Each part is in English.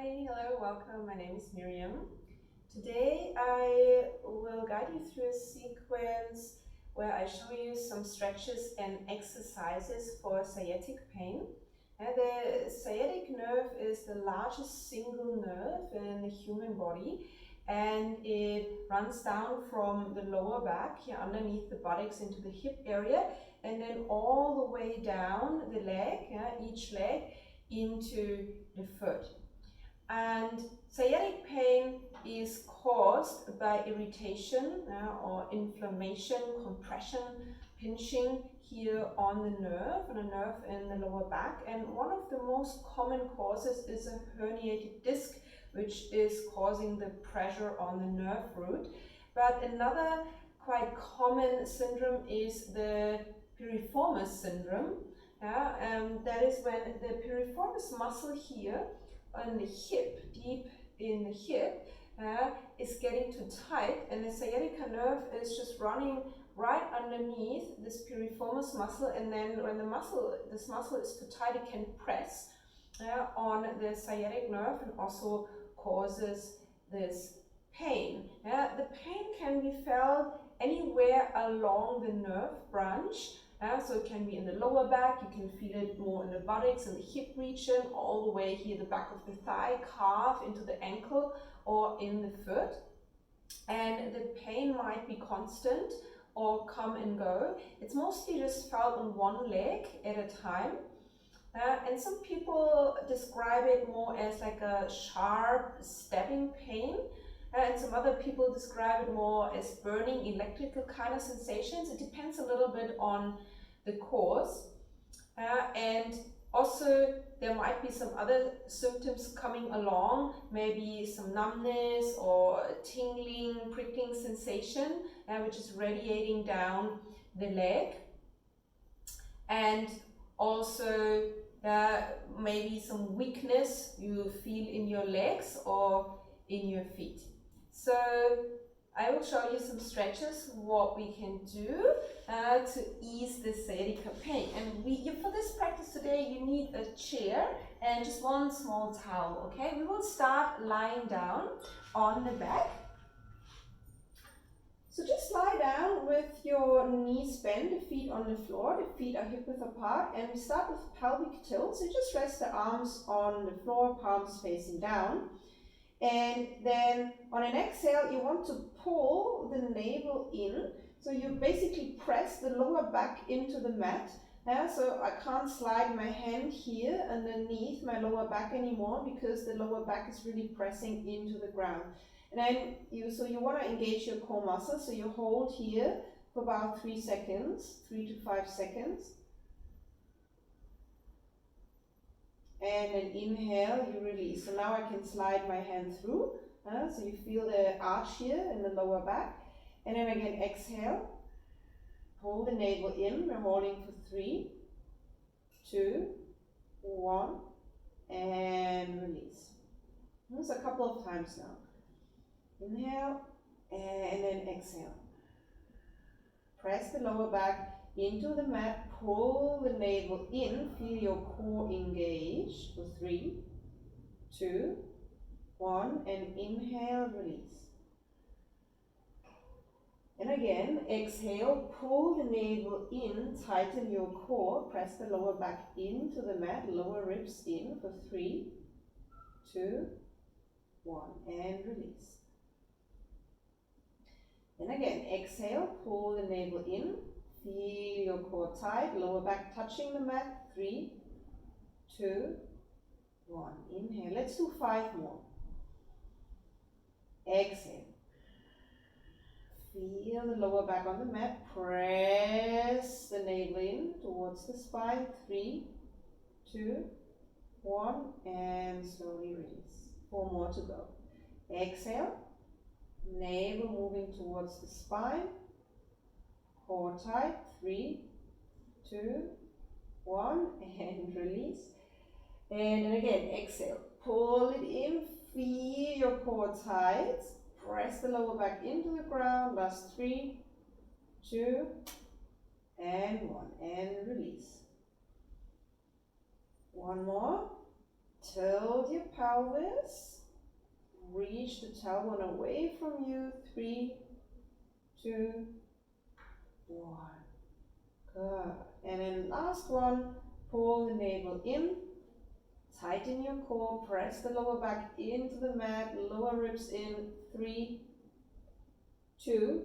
Hi, hello, welcome. My name is Miriam. Today I will guide you through a sequence where I show you some stretches and exercises for sciatic pain. And the sciatic nerve is the largest single nerve in the human body, and it runs down from the lower back here underneath the buttocks into the hip area, and then all the way down the leg, each leg, into the foot. And sciatic pain is caused by irritation or inflammation, compression, pinching here on the nerve in the lower back. And one of the most common causes is a herniated disc, which is causing the pressure on the nerve root. But another quite common syndrome is the piriformis syndrome. That is when the piriformis muscle here on the hip, deep in the hip, is getting too tight, and the sciatica nerve is just running right underneath this piriformis muscle, and then when this muscle is too tight, it can press on the sciatic nerve and also causes this pain. The pain can be felt anywhere along the nerve branch. So it can be in the lower back, you can feel it more in the buttocks and the hip region, all the way here the back of the thigh, calf, into the ankle, or in the foot. And the pain might be constant or come and go. It's mostly just felt on one leg at a time. And some people describe it more as like a sharp stabbing pain. And some other people describe it more as burning electrical kind of sensations. It depends a little bit on the cause. And also there might be some other symptoms coming along, maybe some numbness or tingling, prickling sensation, which is radiating down the leg. And also maybe some weakness you feel in your legs or in your feet. So I will show you some stretches, what we can do to ease the sciatica pain. And for this practice today, you need a chair and just one small towel, okay? We will start lying down on the back. So just lie down with your knees bent, the feet on the floor, the feet are hip width apart, and we start with pelvic tilt. So just rest the arms on the floor, palms facing down. And then on an exhale, you want to pull the navel in. So you basically press the lower back into the mat. So I can't slide my hand here underneath my lower back anymore because the lower back is really pressing into the ground. And then you want to engage your core muscles. So you hold here for about 3 seconds, 3 to 5 seconds. And then inhale, you release. So now I can slide my hand through. So you feel the arch here in the lower back. And then again, exhale. Hold the navel in. We're holding for 3, 2, 1, and release. This a couple of times now. Inhale, and then exhale. Press the lower back into the mat, pull the navel in, feel your core engage for 3, 2, 1, and inhale, release. And again, exhale, pull the navel in, tighten your core, press the lower back into the mat, lower ribs in for 3, 2, 1, and release. And again, exhale, pull the navel in, feel your core tight, lower back touching the mat, 3, 2, 1. Inhale, let's do 5 more. Exhale. Feel the lower back on the mat, press the navel in towards the spine, 3, 2, 1, and slowly release. 4 more to go. Exhale, navel moving towards the spine, core tight, 3, 2, 1, and release. And again, exhale, pull it in, feel your core tight, press the lower back into the ground, last 3, 2, and 1, and release. 1 more, Tilt your pelvis. Reach the tailbone away from you. 3, 2, 1. Good. And then last one, pull the navel in. Tighten your core. Press the lower back into the mat. Lower ribs in. 3, 2,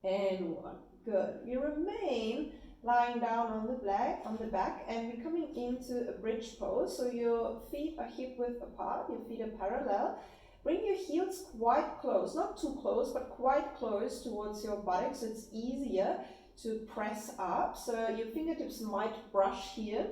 and 1. Good. You remain lying down on the back, and we're coming into a bridge pose. So your feet are hip width apart, your feet are parallel. Bring your heels quite close, not too close, but quite close towards your buttocks. So it's easier to press up. So your fingertips might brush here.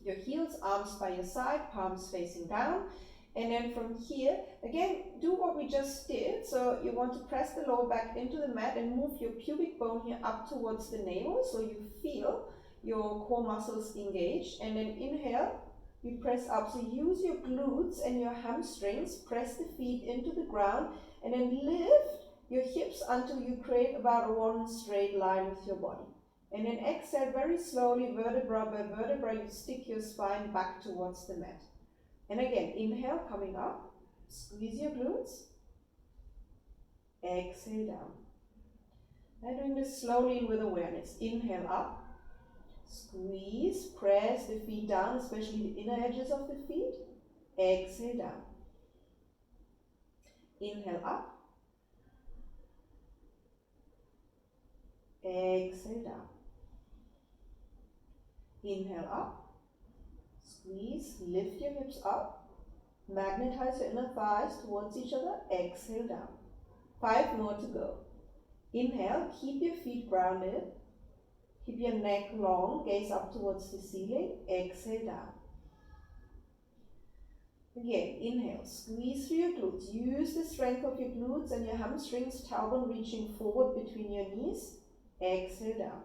Your heels, arms by your side, palms facing down. And then from here, again, do what we just did. So you want to press the lower back into the mat and move your pubic bone here up towards the navel, so you feel your core muscles engaged. And then inhale, you press up. So use your glutes and your hamstrings, press the feet into the ground, and then lift your hips until you create about one straight line with your body. And then exhale very slowly, vertebra by vertebra, you stick your spine back towards the mat. And again, inhale, coming up, squeeze your glutes, exhale down. And doing this slowly and with awareness. Inhale up, squeeze, press the feet down, especially the inner edges of the feet, exhale down. Inhale up, exhale down. Inhale up. Squeeze, lift your hips up, magnetize your inner thighs towards each other, exhale down. 5 more to go. Inhale, keep your feet grounded, keep your neck long, gaze up towards the ceiling, exhale down. Again, inhale, squeeze through your glutes, use the strength of your glutes and your hamstrings, tailbone reaching forward between your knees, exhale down.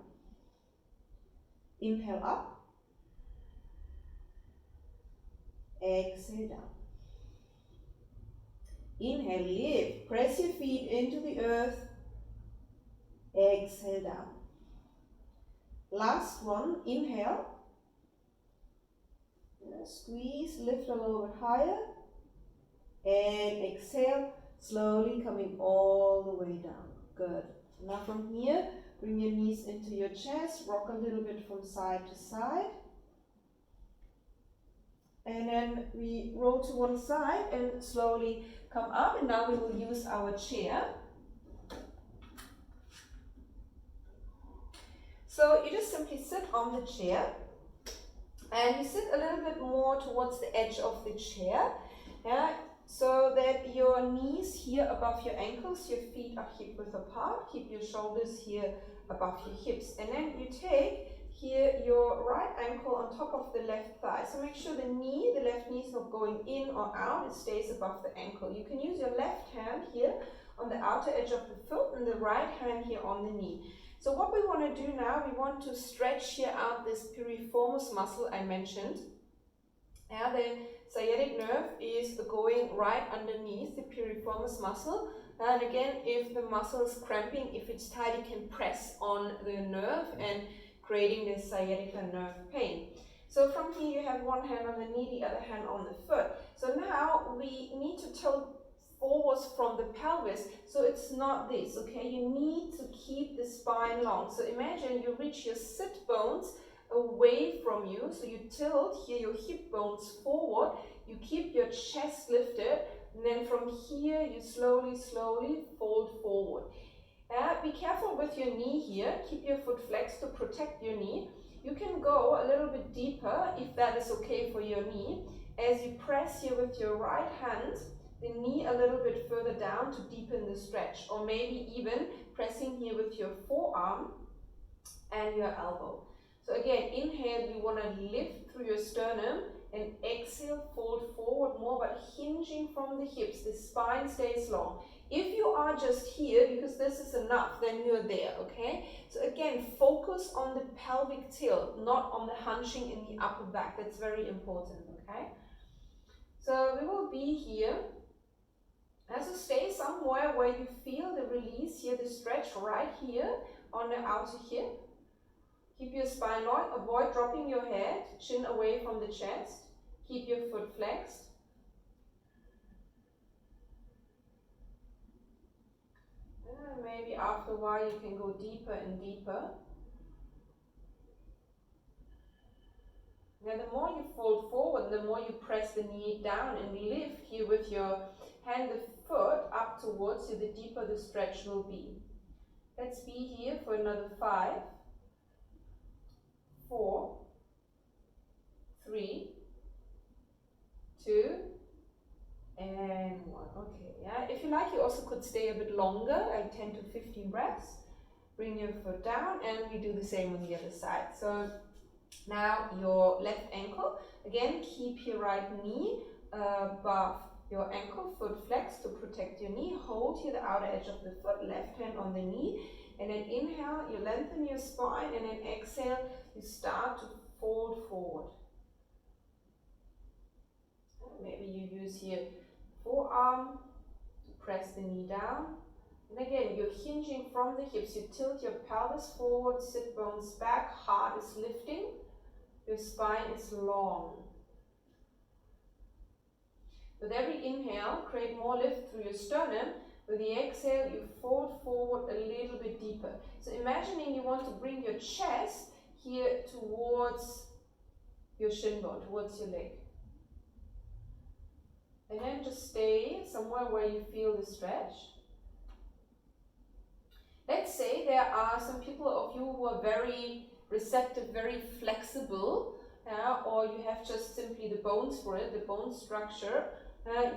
Inhale up. Exhale down. Inhale, lift. Press your feet into the earth. Exhale down. Last one. Inhale. Squeeze, lift a little bit higher. And exhale, slowly coming all the way down. Good. Now from here, bring your knees into your chest. Rock a little bit from side to side. And then we roll to one side and slowly come up, and now we will use our chair. So you just simply sit on the chair, and you sit a little bit more towards the edge of the chair, yeah, so that your knees here above your ankles, your feet are hip width apart, keep your shoulders here above your hips, and then you take here your right ankle on top of the left thigh. So make sure the left knee is not going in or out, it stays above the ankle. You can use your left hand here on the outer edge of the foot and the right hand here on the knee. So what we want to do now, we want to stretch here out this piriformis muscle I mentioned. Yeah, the sciatic nerve is going right underneath the piriformis muscle. And again, if the muscle is cramping, if it's tight, you can press on the nerve and creating this sciatica nerve pain. So from here you have one hand on the knee, the other hand on the foot. So now we need to tilt forwards from the pelvis, so it's not this, okay? You need to keep the spine long. So imagine you reach your sit bones away from you, so you tilt here your hip bones forward, you keep your chest lifted, and then from here you slowly fold forward. Be careful with your knee here, keep your foot flexed to protect your knee. You can go a little bit deeper if that is okay for your knee. As you press here with your right hand, the knee a little bit further down to deepen the stretch, or maybe even pressing here with your forearm and your elbow. So again, inhale, you want to lift through your sternum, and exhale, fold forward more, but hinging from the hips, the spine stays long. If you are just here, because this is enough, then you're there, okay? So again, focus on the pelvic tilt, not on the hunching in the upper back. That's very important, okay? So we will be here. So stay somewhere where you feel the release here, the stretch right here on the outer hip. Keep your spine long, avoid dropping your head, chin away from the chest. Keep your foot flexed. And maybe after a while you can go deeper and deeper. Now the more you fold forward, the more you press the knee down and lift here with your hand, the foot up towards you, the deeper the stretch will be. Let's be here for another 5, 4, 3, 2, and 1. Okay, yeah. If you like, you also could stay a bit longer, like 10 to 15 breaths. Bring your foot down, and we do the same on the other side. So now your left ankle, again, keep your right knee above your ankle, foot flexed to protect your knee. Hold here the outer edge of the foot, left hand on the knee, and then inhale, you lengthen your spine, and then exhale, you start to fold forward. Maybe you use here forearm to press the knee down. And again, you're hinging from the hips. You tilt your pelvis forward, sit bones back, heart is lifting, your spine is long. With every inhale, create more lift through your sternum. With the exhale, you fold forward a little bit deeper. So imagining you want to bring your chest here towards your shin bone, towards your leg. And then just stay somewhere where you feel the stretch. Let's say there are some people of you who are very receptive, very flexible, or you have just simply the bones for it, the bone structure.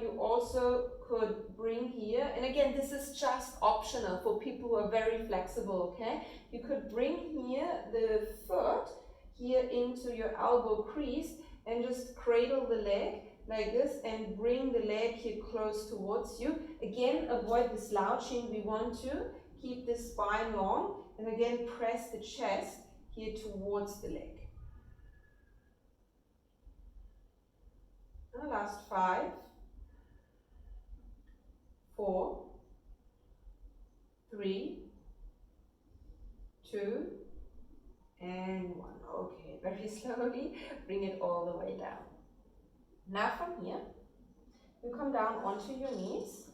You also could bring here, and again, this is just optional for people who are very flexible, okay? You could bring here the foot here into your elbow crease and just cradle the leg like this and bring the leg here close towards you. Again, avoid the slouching. We want to keep the spine long, and again, press the chest here towards the leg. And last 5, 4, 3, 2, and 1. Okay, very slowly bring it all the way down. Now from here, you come down onto your knees.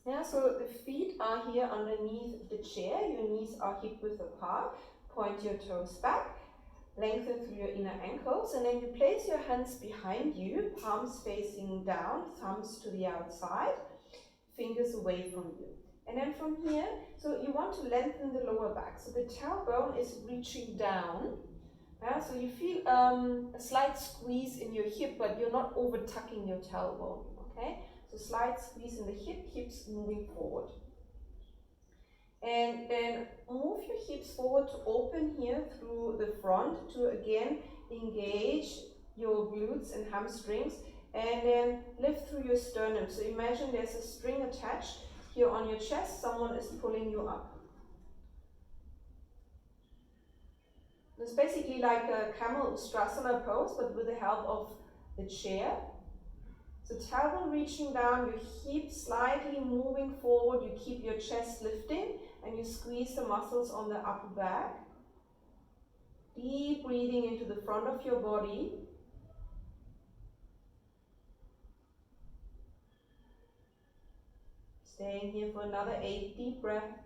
Yeah, so the feet are here underneath the chair. Your knees are hip width apart. Point your toes back. Lengthen through your inner ankles, and then you place your hands behind you, palms facing down, thumbs to the outside, fingers away from you. And then from here, so you want to lengthen the lower back. So the tailbone is reaching down. So you feel a slight squeeze in your hip, but you're not over tucking your tailbone, okay? So slight squeeze in the hip, hips moving forward. And then move your hips forward to open here through the front to again engage your glutes and hamstrings, and then lift through your sternum. So imagine there's a string attached here on your chest, someone is pulling you up. It's basically like a camel ustrasana pose, but with the help of the chair. So tailbone reaching down, your hips slightly moving forward, you keep your chest lifting, and you squeeze the muscles on the upper back. Deep breathing into the front of your body. Staying here for another 8 deep breaths.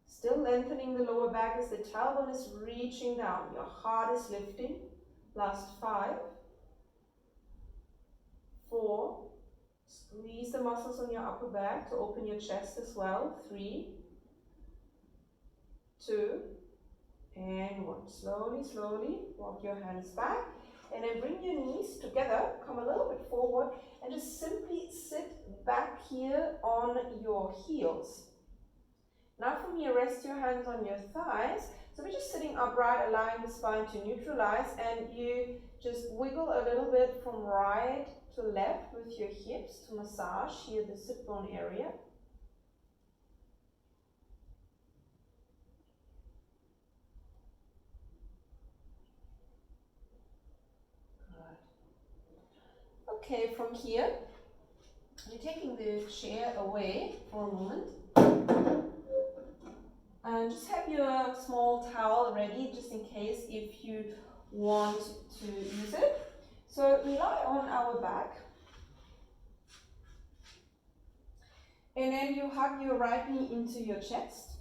Still lengthening the lower back as the tailbone is reaching down. Your heart is lifting. Last 5, 4, squeeze the muscles on your upper back to open your chest as well. 3, 2, and 1. Slowly, slowly walk your hands back, and then bring your knees together, come a little bit forward, and just simply sit back here on your heels. Now from here, rest your hands on your thighs. So we're just sitting upright, allowing the spine to neutralize, and you just wiggle a little bit from right to left with your hips to massage here the sit bone area. Good. Okay, from here, you're taking the chair away for a moment. Just have your small towel ready just in case if you want to use it. So we lie on our back. And then you hug your right knee into your chest.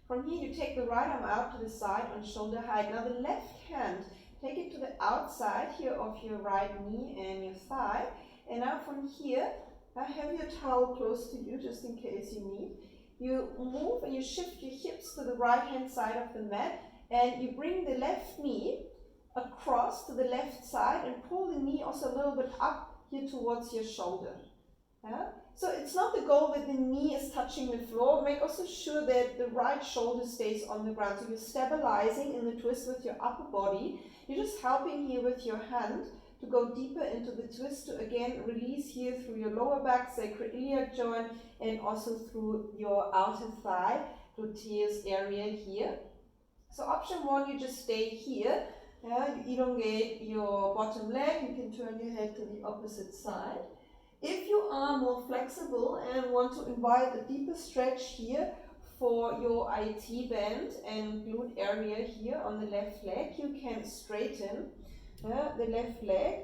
From here you take the right arm out to the side on shoulder height. Now the left hand, take it to the outside here of your right knee and your thigh. And now from here, have your towel close to you just in case you need. You move and you shift your hips to the right hand side of the mat, and you bring the left knee across to the left side and pull the knee also a little bit up here towards your shoulder. Yeah? So it's not the goal that the knee is touching the floor. Make also sure that the right shoulder stays on the ground. So you're stabilizing in the twist with your upper body. You're just helping here with your hand to go deeper into the twist to again release here through your lower back, sacroiliac joint, and also through your outer thigh, gluteus area here. So option one, you just stay here. You elongate your bottom leg. You can turn your head to the opposite side. If you are more flexible and want to invite a deeper stretch here for your IT band and glute area here on the left leg, you can straighten the left leg.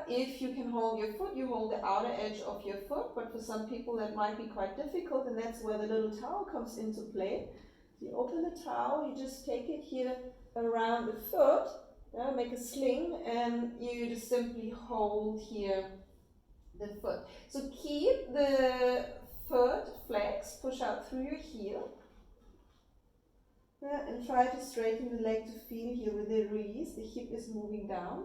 If you can hold your foot, you hold the outer edge of your foot, but for some people that might be quite difficult, and that's where the little towel comes into play. You open the towel, you just take it here around the foot, make a sling, and you just simply hold here the foot. So keep the foot flexed, push out through your heel, and try to straighten the leg to feel here with the release. The hip is moving down.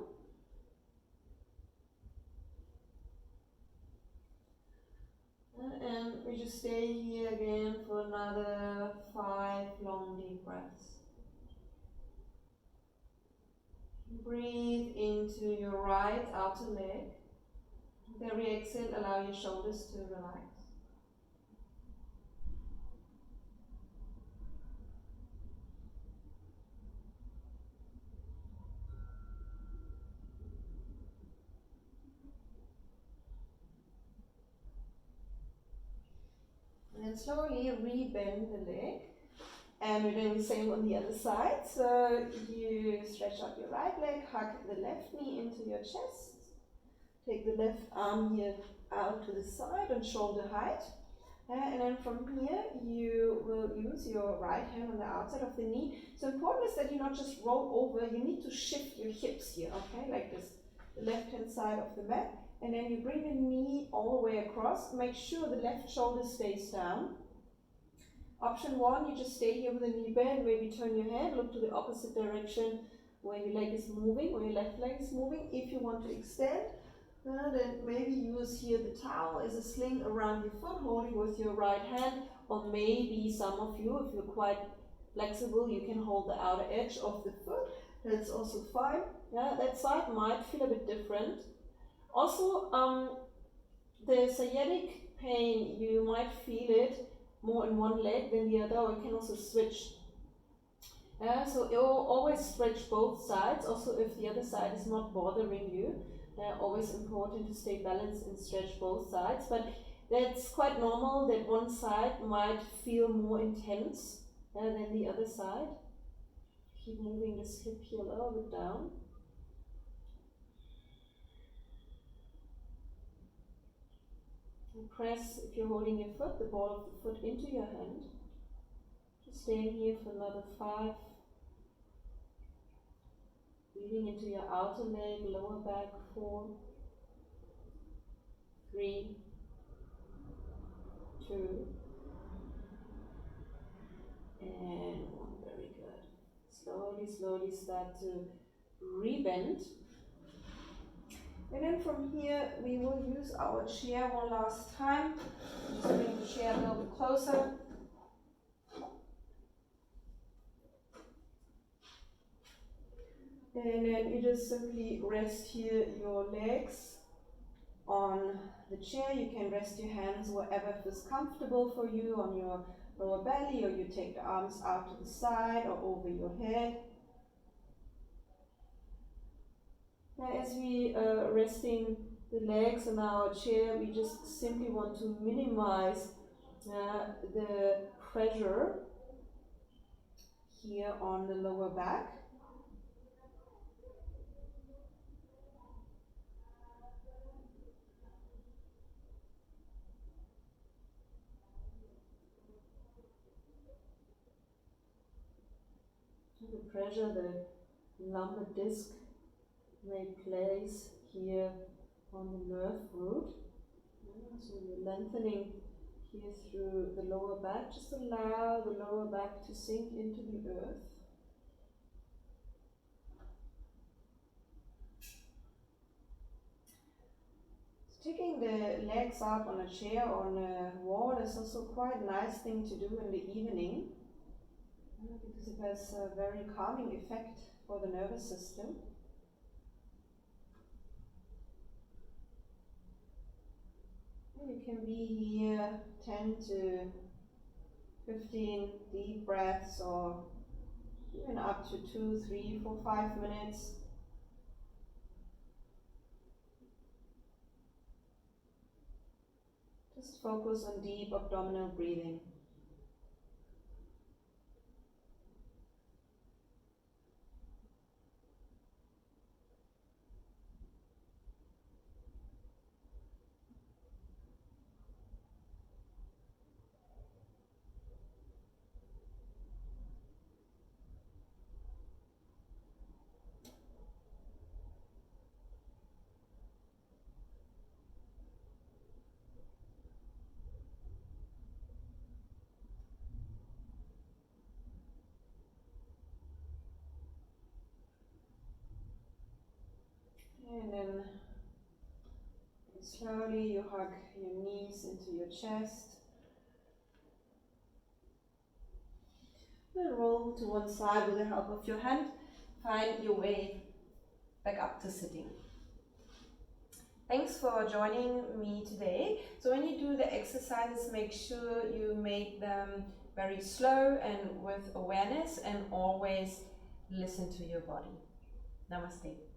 And we just stay here again for another 5 long deep breaths. Breathe into your right outer leg. With every exhale, allow your shoulders to relax. And then slowly re-bend the leg. And we're doing the same on the other side. So you stretch out your right leg, hug the left knee into your chest. Take the left arm here out to the side on shoulder height. And then from here, you will use your right hand on the outside of the knee. So important is that you not just roll over, you need to shift your hips here, okay, like this, the left hand side of the mat. And then you bring the knee all the way across. Make sure the left shoulder stays down. Option one, you just stay here with the knee bend, maybe turn your head, look to the opposite direction where your leg is moving, where your left leg is moving. If you want to extend, then maybe use here the towel as a sling around your foot, holding with your right hand, or maybe some of you, if you're quite flexible, you can hold the outer edge of the foot. That's also fine. That side might feel a bit different. Also, the sciatic pain, you might feel it more in one leg than the other, or you can also switch. So you'll always stretch both sides, also if the other side is not bothering you. Always important to stay balanced and stretch both sides, but that's quite normal that one side might feel more intense than the other side. Keep moving this hip here a little bit down. And press, if you're holding your foot, the ball of the foot into your hand. Just staying here for another 5. Breathing into your outer leg, lower back, 4, 3, 2, and 1. Very good. Slowly, slowly start to rebend. And then from here, we will use our chair one last time. Just bring the chair a little bit closer. And then you just simply rest here your legs on the chair. You can rest your hands wherever feels comfortable for you, on your lower belly, or you take the arms out to the side or over your head. Now as we are resting the legs on our chair, we just simply want to minimize the pressure here on the lower back. The pressure the lumbar disc may place here on the nerve root. So you're lengthening here through the lower back. Just allow the lower back to sink into the earth. Taking the legs up on a chair or on a wall is also quite a nice thing to do in the evening, because it has a very calming effect for the nervous system. You can be here 10 to 15 deep breaths, or even up to 2, 3, 4, 5 minutes. Just focus on deep abdominal breathing. And then slowly you hug your knees into your chest. Then roll to one side with the help of your hand. Find your way back up to sitting. Thanks for joining me today. So when you do the exercises, make sure you make them very slow and with awareness, and always listen to your body. Namaste.